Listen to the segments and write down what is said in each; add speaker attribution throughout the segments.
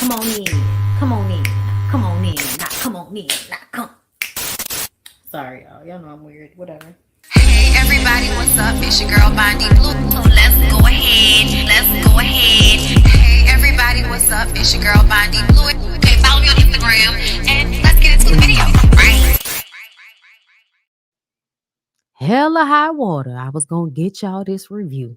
Speaker 1: Come on in. Come on in. Come on in. Now come on in. Now come. Sorry, y'all. Y'all know I'm weird. Whatever.
Speaker 2: Hey everybody, what's up? It's your girl Bondy Blue. So let's go ahead. Let's go ahead. Hey everybody, what's up? It's your girl Bondy Blue. Okay, follow me on Instagram and let's get into the video. Right?
Speaker 3: Hella high water. I was gonna get y'all this review.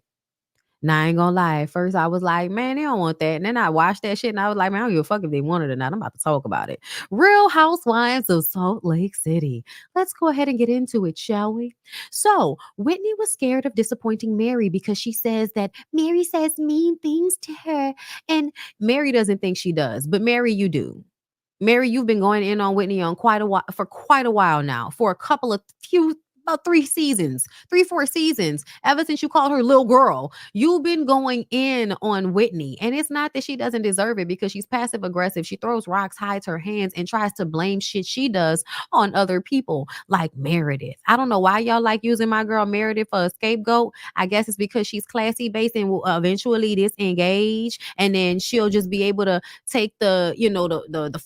Speaker 3: Now I ain't gonna lie. At first I was like, man, they don't want that. And then I watched that shit and I was like, man, I don't give a fuck if they want it or not. I'm about to talk about it. Real Housewives of Salt Lake City. Let's go ahead and get into it, shall we? So Whitney was scared of disappointing Mary because she says that Mary says mean things to her. And Mary doesn't think she does, but Mary, you do. Mary, you've been going in on Whitney on quite a while now, for a couple of about 4 seasons, ever since you called her little girl. You've been going in on Whitney. And it's not that she doesn't deserve it, because she's passive aggressive. She throws rocks, hides her hands, and tries to blame shit she does on other people, like Meredith. I don't know why y'all like using my girl Meredith for a scapegoat. I guess it's because she's classy based and will eventually disengage. And then she'll just be able to take the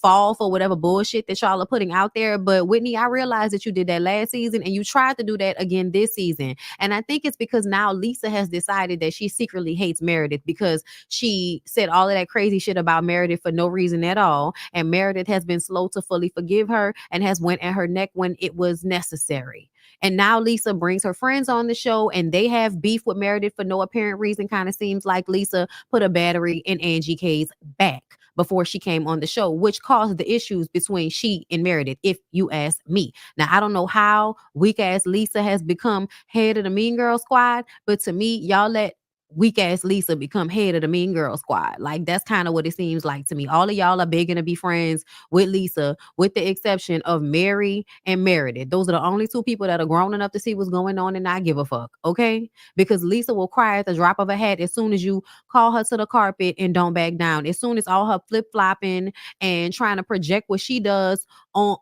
Speaker 3: fall for whatever bullshit that y'all are putting out there. But Whitney, I realized that you did that last season and you tried to do that again this season. And I think it's because now Lisa has decided that she secretly hates Meredith because she said all of that crazy shit about Meredith for no reason at all. And Meredith has been slow to fully forgive her and has went at her neck when it was necessary. And now Lisa brings her friends on the show and they have beef with Meredith for no apparent reason. Kind of seems like Lisa put a battery in Angie K's back before she came on the show, which caused the issues between she and Meredith, if you ask me. Now, I don't know how weak ass Lisa has become head of the Mean Girl Squad, but to me, y'all let weak ass Lisa become head of the Mean Girl Squad. Like, that's kind of what it seems like to me. All of y'all are begging to be friends with Lisa, with the exception of Mary and Meredith. Those are the only two people that are grown enough to see what's going on and not give a fuck, okay? Because Lisa will cry at the drop of a hat as soon as you call her to the carpet and don't back down. As soon as all her flip-flopping and trying to project what she does on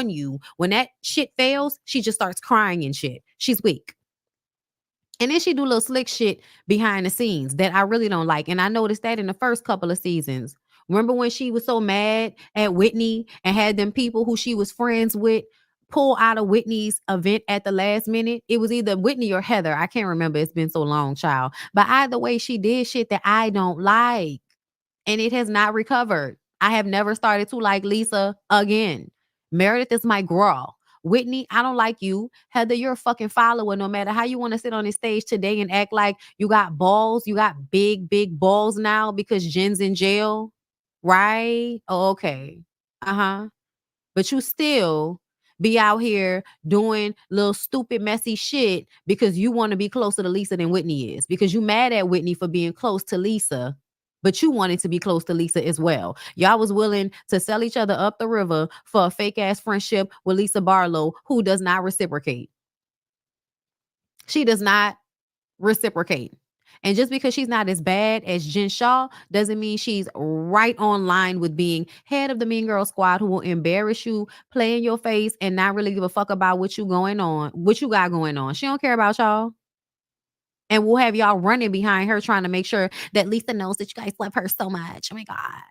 Speaker 3: you, when that shit fails, she just starts crying and shit. She's weak. And then she do little slick shit behind the scenes that I really don't like. And I noticed that in the first couple of seasons. Remember when she was so mad at Whitney and had them people who she was friends with pull out of Whitney's event at the last minute? It was either Whitney or Heather. I can't remember. It's been so long, child. But either way, she did shit that I don't like. And it has not recovered. I have never started to like Lisa again. Meredith is my girl. Whitney, I don't like you. Heather, you're a fucking follower. No matter how you want to sit on this stage today and act like you got balls, you got big, big balls now because Jen's in jail, right? Oh, okay. Uh-huh. But you still be out here doing little stupid, messy shit because you want to be closer to Lisa than Whitney is. Because you mad at Whitney for being close to Lisa, but you wanted to be close to Lisa as well. Y'all was willing to sell each other up the river for a fake ass friendship with Lisa Barlow, who does not reciprocate. She does not reciprocate. And just because she's not as bad as Jen Shaw doesn't mean she's right on line with being head of the Mean Girl Squad, who will embarrass you, play in your face, and not really give a fuck about what you got going on. She don't care about y'all. And we'll have y'all running behind her trying to make sure that Lisa knows that you guys love her so much. Oh my God.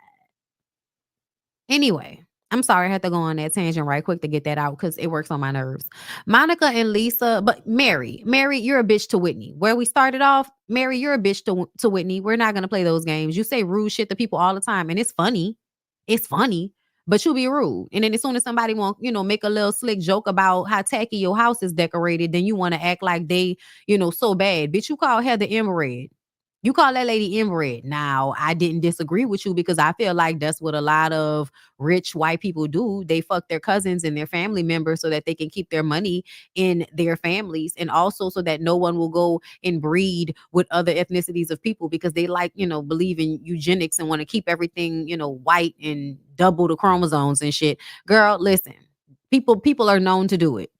Speaker 3: Anyway, I'm sorry I had to go on that tangent right quick to get that out because it works on my nerves. Monica and Lisa, but Mary, you're a bitch to Whitney. Where we started off, Mary, you're a bitch to Whitney. We're not going to play those games. You say rude shit to people all the time, and it's funny. It's funny. But you'll be rude. And then as soon as somebody won't, make a little slick joke about how tacky your house is decorated, then you want to act like they, so bad. Bitch, you call Heather inbred. You call that lady inbred. Now, I didn't disagree with you because I feel like that's what a lot of rich white people do. They fuck their cousins and their family members so that they can keep their money in their families, and also so that no one will go and breed with other ethnicities of people because they believe in eugenics and want to keep everything, white and double the chromosomes and shit. Girl, listen. People are known to do it.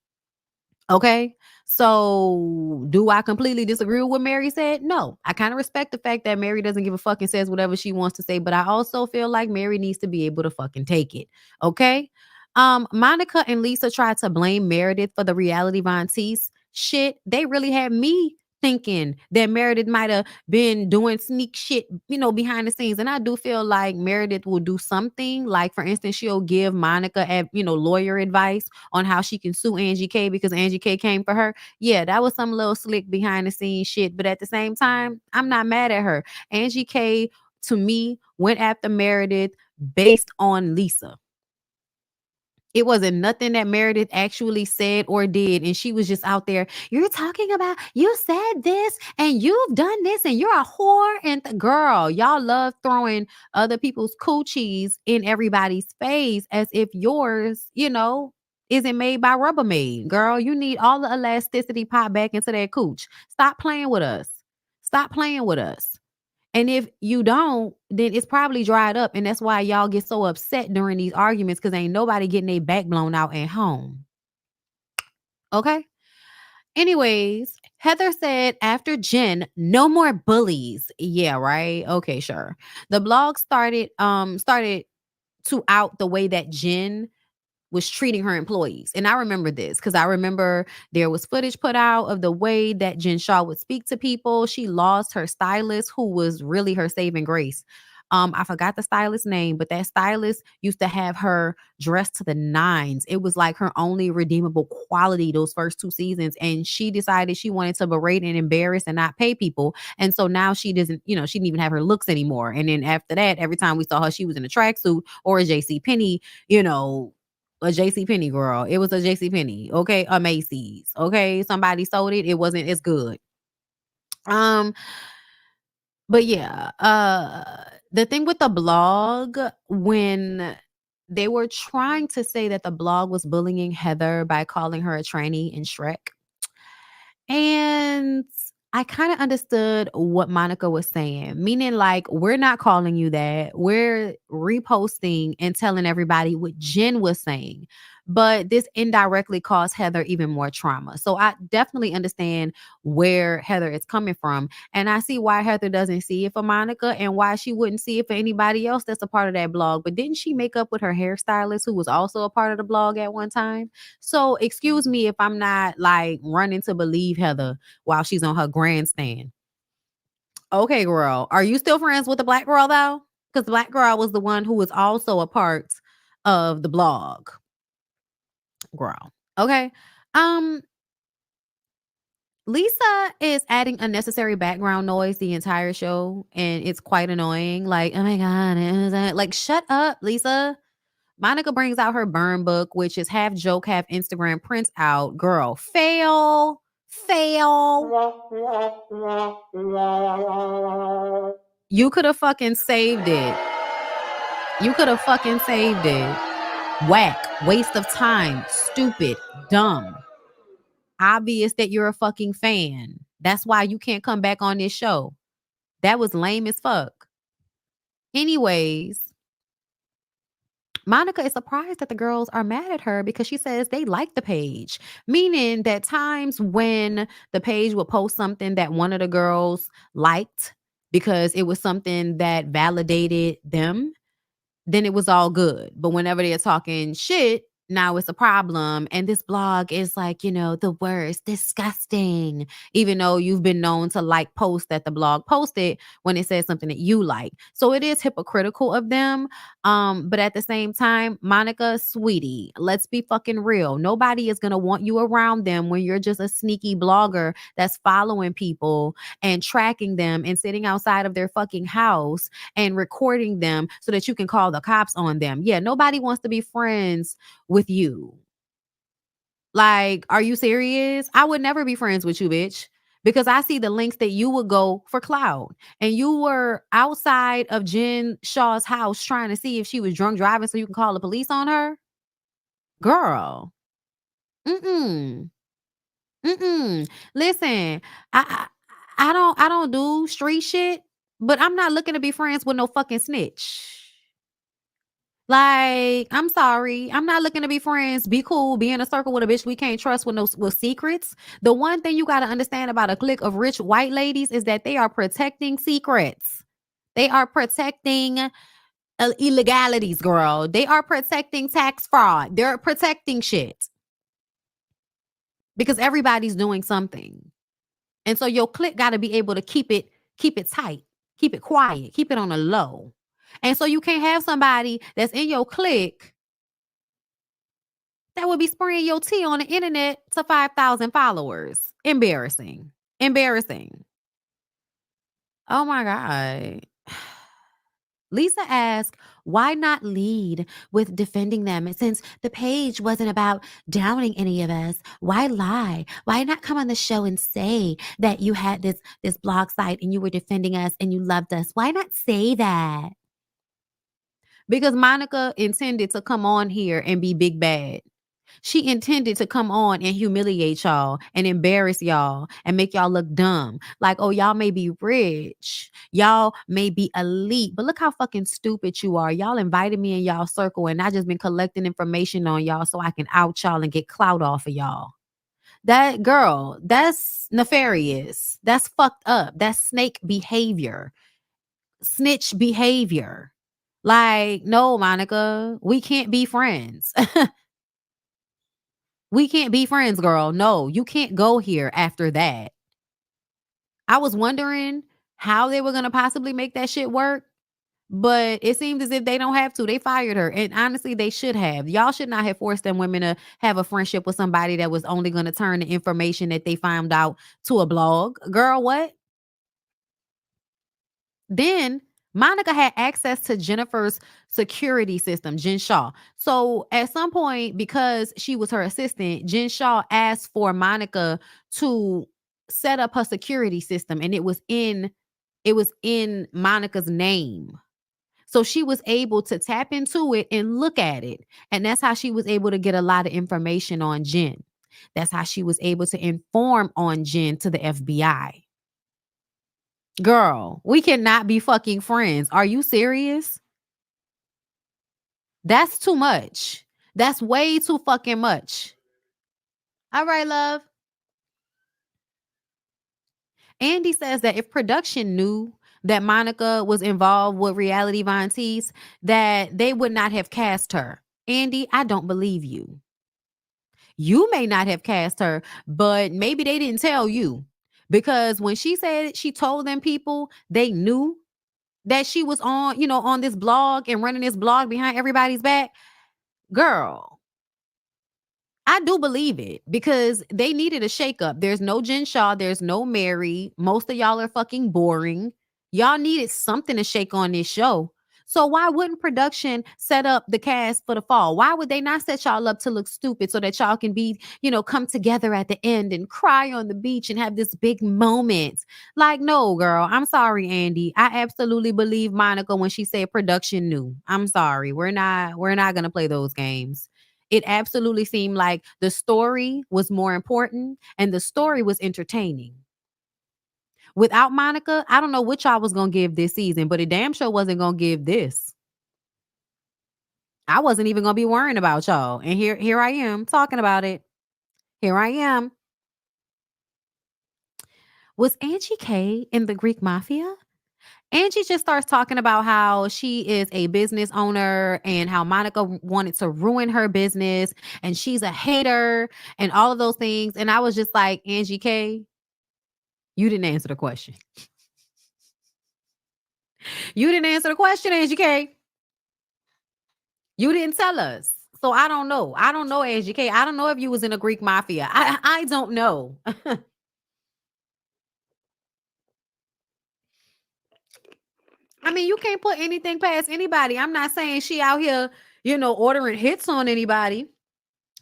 Speaker 3: Okay. So do I completely disagree with what Mary said? No. I kind of respect the fact that Mary doesn't give a fuck and says whatever she wants to say, but I also feel like Mary needs to be able to fucking take it. Okay. Monica and Lisa tried to blame Meredith for the reality Von Teese shit. They really had me thinking that Meredith might have been doing sneak shit, behind the scenes. And I do feel like Meredith will do something. Like, for instance, she'll give Monica, lawyer advice on how she can sue Angie K because Angie K came for her. Yeah, that was some little slick behind the scenes shit. But at the same time, I'm not mad at her. Angie K, to me, went after Meredith based on Lisa. It wasn't nothing that Meredith actually said or did. And she was just out there, you're talking about, you said this and you've done this and you're a whore. And girl, y'all love throwing other people's coochies in everybody's face as if yours, isn't made by Rubbermaid. Girl, you need all the elasticity pop back into that cooch. Stop playing with us. Stop playing with us. And if you don't, then it's probably dried up. And that's why y'all get so upset during these arguments because ain't nobody getting their back blown out at home. Okay? Anyways, Heather said after Jen, no more bullies. Yeah, right? Okay, sure. The blog started to out the way that Jen was treating her employees. And I remember this because I remember there was footage put out of the way that Jen Shaw would speak to people. She lost her stylist, who was really her saving grace. I forgot the stylist's name, but that stylist used to have her dressed to the nines. It was like her only redeemable quality those first 2 seasons. And she decided she wanted to berate and embarrass and not pay people. And so now she doesn't, she didn't even have her looks anymore. And then after that, every time we saw her, she was in a tracksuit or a JCPenney, a JCPenney girl. It was a JCPenney, okay? A Macy's, okay? Somebody sold it. It wasn't as good. But yeah, the thing with the blog, when they were trying to say that the blog was bullying Heather by calling her a tranny in Shrek, and I kind of understood what Monica was saying, meaning like, we're not calling you that. We're reposting and telling everybody what Jen was saying. But this indirectly caused Heather even more trauma. So I definitely understand where Heather is coming from. And I see why Heather doesn't see it for Monica and why she wouldn't see it for anybody else that's a part of that blog. But didn't she make up with her hairstylist who was also a part of the blog at one time? So excuse me if I'm not like running to believe Heather while she's on her grandstand. Okay, girl. Are you still friends with the black girl though? Because the black girl was the one who was also a part of the blog. Girl. Okay. Lisa is adding unnecessary background noise the entire show, and it's quite annoying. Like, oh my God, like, shut up, Lisa. Monica brings out her burn book, which is half joke, half Instagram prints out. Girl, fail. You could have fucking saved it. Whack, waste of time, stupid, dumb. Obvious that you're a fucking fan. That's why you can't come back on this show. That was lame as fuck. Anyways, Monica is surprised that the girls are mad at her because she says they like the page, meaning that times when the page would post something that one of the girls liked because it was something that validated them, then it was all good. But whenever they're talking shit, now it's a problem. And this blog is like, the worst, disgusting, even though you've been known to like posts that the blog posted when it says something that you like. So it is hypocritical of them. But at the same time, Monica, sweetie, let's be fucking real. Nobody is going to want you around them when you're just a sneaky blogger that's following people and tracking them and sitting outside of their fucking house and recording them so that you can call the cops on them. Yeah, nobody wants to be friends with you. Like, are you serious? I would never be friends with you, bitch, because I see the links that you would go for clout. And you were outside of Jen Shaw's house trying to see if she was drunk driving so you can call the police on her. Girl. Listen, I don't do street shit, but I'm not looking to be friends with no fucking snitch. Like, I'm sorry. I'm not looking to be friends, be cool, be in a circle with a bitch we can't trust with secrets. The one thing you got to understand about a clique of rich white ladies is that they are protecting secrets. They are protecting illegalities, girl. They are protecting tax fraud. They're protecting shit. Because everybody's doing something. And so your clique got to be able to keep it tight, keep it quiet, keep it on a low. And so you can't have somebody that's in your clique that would be spraying your tea on the internet to 5,000 followers. Embarrassing. Embarrassing. Oh my God. Lisa asked, why not lead with defending them? And since the page wasn't about downing any of us, why lie? Why not come on the show and say that you had this blog site and you were defending us and you loved us? Why not say that? Because Monica intended to come on here and be big bad. She intended to come on and humiliate y'all and embarrass y'all and make y'all look dumb. Like, oh, y'all may be rich. Y'all may be elite. But look how fucking stupid you are. Y'all invited me in y'all circle and I just been collecting information on y'all so I can out y'all and get clout off of y'all. That girl, that's nefarious. That's fucked up. That's snake behavior. Snitch behavior. Like, no, Monica, we can't be friends. We can't be friends, girl. No, you can't go here after that. I was wondering how they were going to possibly make that shit work, but it seems as if they don't have to. They fired her. And honestly, they should have. Y'all should not have forced them women to have a friendship with somebody that was only going to turn the information that they found out to a blog. Girl, what? Then Monica had access to Jennifer's security system, Jen Shaw. So at some point, because she was her assistant, Jen Shaw asked for Monica to set up her security system, and it was in Monica's name. So she was able to tap into it and look at it. And that's how she was able to get a lot of information on Jen. That's how she was able to inform on Jen to the FBI. Girl, we cannot be fucking friends. Are you serious? That's too much. That's way too fucking much. All right, love. Andy says that if production knew that Monica was involved with Reality Von Teese, that they would not have cast her. Andy, I don't believe you. You may not have cast her, but maybe they didn't tell you. Because when she said she told them people, they knew that she was on this blog and running this blog behind everybody's back. Girl, I do believe it because they needed a shakeup. There's no Jen Shaw. There's no Mary. Most of y'all are fucking boring. Y'all needed something to shake on this show. So why wouldn't production set up the cast for the fall? Why would they not set y'all up to look stupid so that y'all can be, come together at the end and cry on the beach and have this big moment? Like, no, girl. I'm sorry, Andy. I absolutely believe Monica when she said production knew. I'm sorry. We're not gonna play those games. It absolutely seemed like the story was more important and the story was entertaining. Without Monica, I don't know what y'all was going to give this season, but it damn sure wasn't going to give this. I wasn't even going to be worrying about y'all. And here I am talking about it. Here I am. Was Angie K in the Greek Mafia? Angie just starts talking about how she is a business owner and how Monica wanted to ruin her business and she's a hater and all of those things. And I was just like, Angie K, you didn't answer the question. You didn't answer the question, Angie K. You didn't tell us. So I don't know. I don't know, Angie K. I don't know if you was in a Greek Mafia. I don't know. I mean, you can't put anything past anybody. I'm not saying she out here, ordering hits on anybody.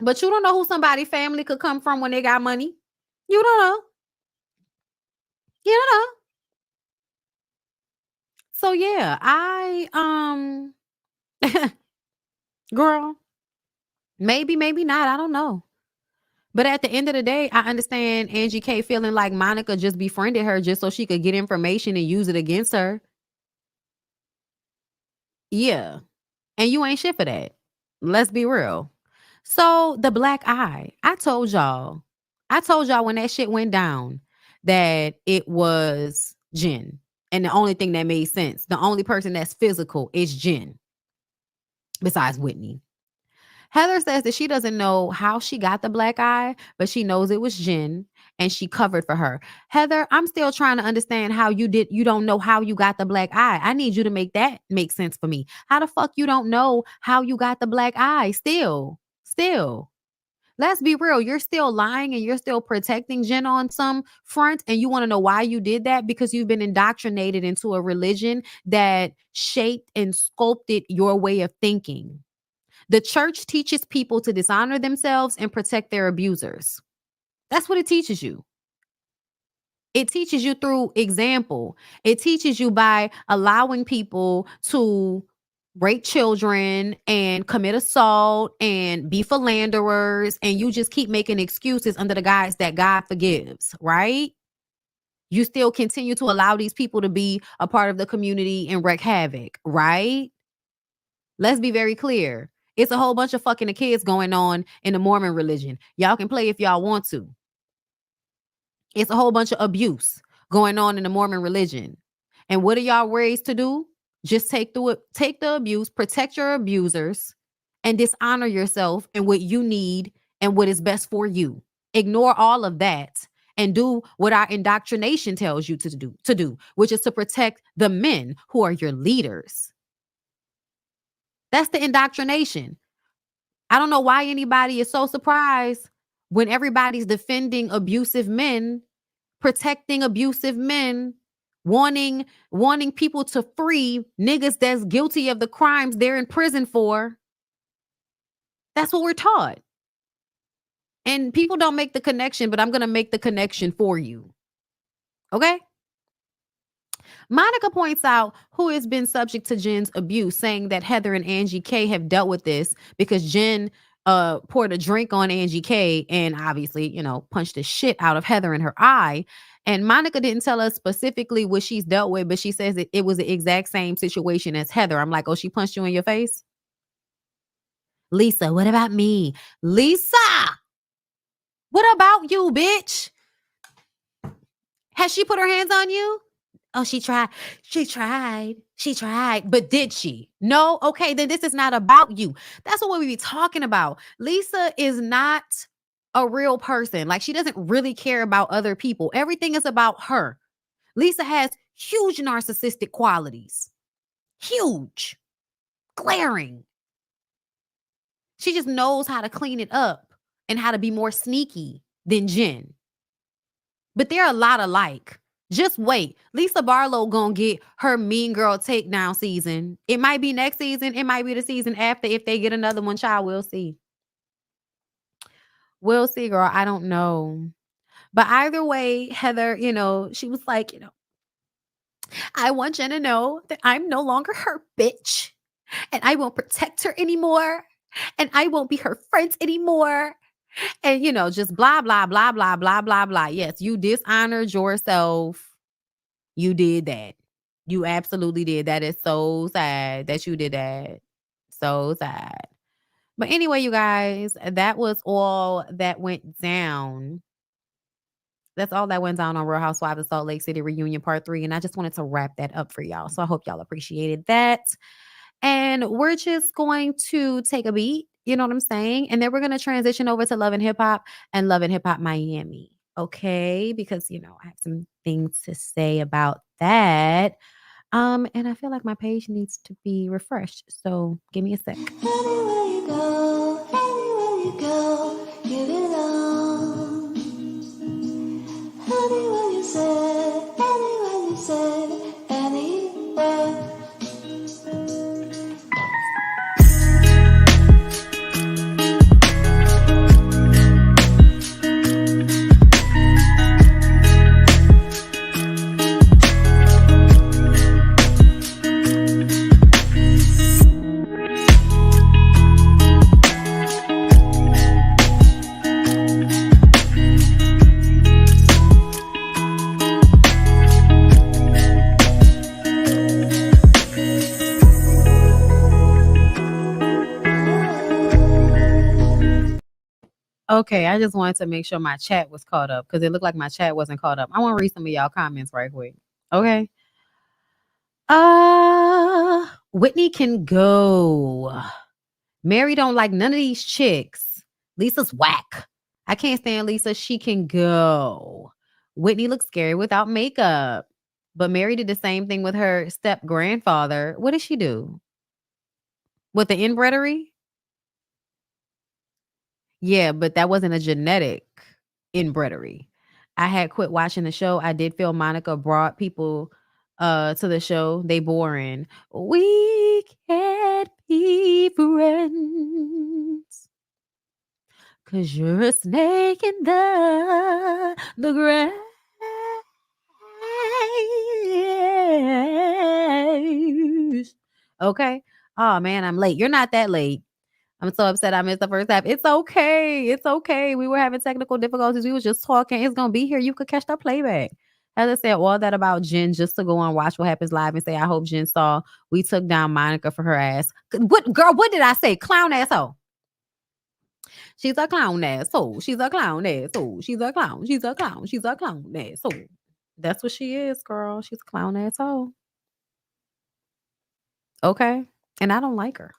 Speaker 3: But you don't know who somebody's family could come from when they got money. You don't know. You don't know. So yeah, girl, maybe not. I don't know. But at the end of the day, I understand Angie K feeling like Monica just befriended her just so she could get information and use it against her. Yeah. And you ain't shit for that. Let's be real. So the black eye, I told y'all when that shit went down that it was Jen. And the only thing that made sense, the only person that's physical is Jen besides Whitney. Heather says that she doesn't know how she got the black eye, but she knows it was Jen and she covered for her. Heather, I'm still trying to understand how you don't know how you got the black eye. I need you to make that make sense for me. How the fuck you don't know how you got the black eye still? Let's be real. You're still lying and you're still protecting Jen on some front. And you want to know why you did that? Because you've been indoctrinated into a religion that shaped and sculpted your way of thinking. The church teaches people to dishonor themselves and protect their abusers. That's what it teaches you. It teaches you through example. It teaches you by allowing people to rape children and commit assault and be philanderers, and you just keep making excuses under the guise that God forgives, right? You still continue to allow these people to be a part of the community and wreak havoc, right? Let's be very clear. It's a whole bunch of fucking the kids going on in the Mormon religion. Y'all can play if y'all want to. It's a whole bunch of abuse going on in the Mormon religion. And what are y'all raised to do? Just take the abuse, protect your abusers, and dishonor yourself and what you need and what is best for you. Ignore all of that and do what our indoctrination tells you to do, which is to protect the men who are your leaders. That's the indoctrination. I don't know why anybody is so surprised when everybody's defending abusive men, protecting abusive men, wanting people to free niggas that's guilty of the crimes they're in prison for. That's what we're taught. And people don't make the connection, but I'm going to make the connection for you. Okay? Monica points out who has been subject to Jen's abuse, saying that Heather and Angie K have dealt with this because Jen poured a drink on Angie K and obviously, punched the shit out of Heather in her eye. And Monica didn't tell us specifically what she's dealt with, but she says it was the exact same situation as Heather. I'm like, oh, she punched you in your face? Lisa, what about me? Lisa, what about you, bitch? Has she put her hands on you? Oh, she tried. But did she? No? Okay, then this is not about you. That's what we be talking about. Lisa is not a real person. Like, she doesn't really care about other people. Everything is about her. Lisa has huge narcissistic qualities. Huge. Glaring. She just knows how to clean it up and how to be more sneaky than Jen. But they're a lot alike. Just wait. Lisa Barlow gonna get her Mean Girl takedown season. It might be next season. It might be the season after. If they get another one, child, we'll see. We'll see, girl. I don't know. But either way, Heather, she was like, I want Jen to know that I'm no longer her bitch. And I won't protect her anymore. And I won't be her friends anymore. And, just blah, blah, blah, blah, blah, blah, blah. Yes, you dishonored yourself. You did that. You absolutely did. That is so sad that you did that. So sad. But anyway, you guys, that was all that went down. That's all that went down on Real Housewives of Salt Lake City Reunion Part 3. And I just wanted to wrap that up for y'all. So I hope y'all appreciated that. And we're just going to take a beat. You know what I'm saying? And then we're going to transition over to Love and Hip Hop and Love and Hip Hop Miami. Okay? Because, I have some things to say about that. And I feel like my page needs to be refreshed. So give me a sec.
Speaker 4: Anywhere you go, give it on. Anywhere you say, anywhere.
Speaker 3: Okay, I just wanted to make sure my chat was caught up because it looked like my chat wasn't caught up. I want to read some of y'all comments right quick. Okay. Whitney can go. Mary don't like none of these chicks. Lisa's whack. I can't stand Lisa. She can go. Whitney looks scary without makeup. But Mary did the same thing with her step grandfather. What did she do? With the inbreedery? Yeah, but that wasn't a genetic inbreedery. I had quit watching the show. I did feel Monica brought people to the show. They boring. We can't be friends. 'Cause you're a snake in the grass. Okay. Oh man, I'm late. You're not that late. I'm so upset I missed the first half. It's okay. It's okay. We were having technical difficulties. We was just talking. It's gonna be here. You could catch the playback. As I said, all that about Jen just to go on Watch What Happens Live and say, I hope Jen saw we took down Monica for her ass. What girl, what did I say? Clown asshole. She's a clown asshole. She's a clown asshole. She's a clown. She's a clown. She's a clown asshole. That's what she is, girl. She's a clown asshole. Okay. And I don't like her.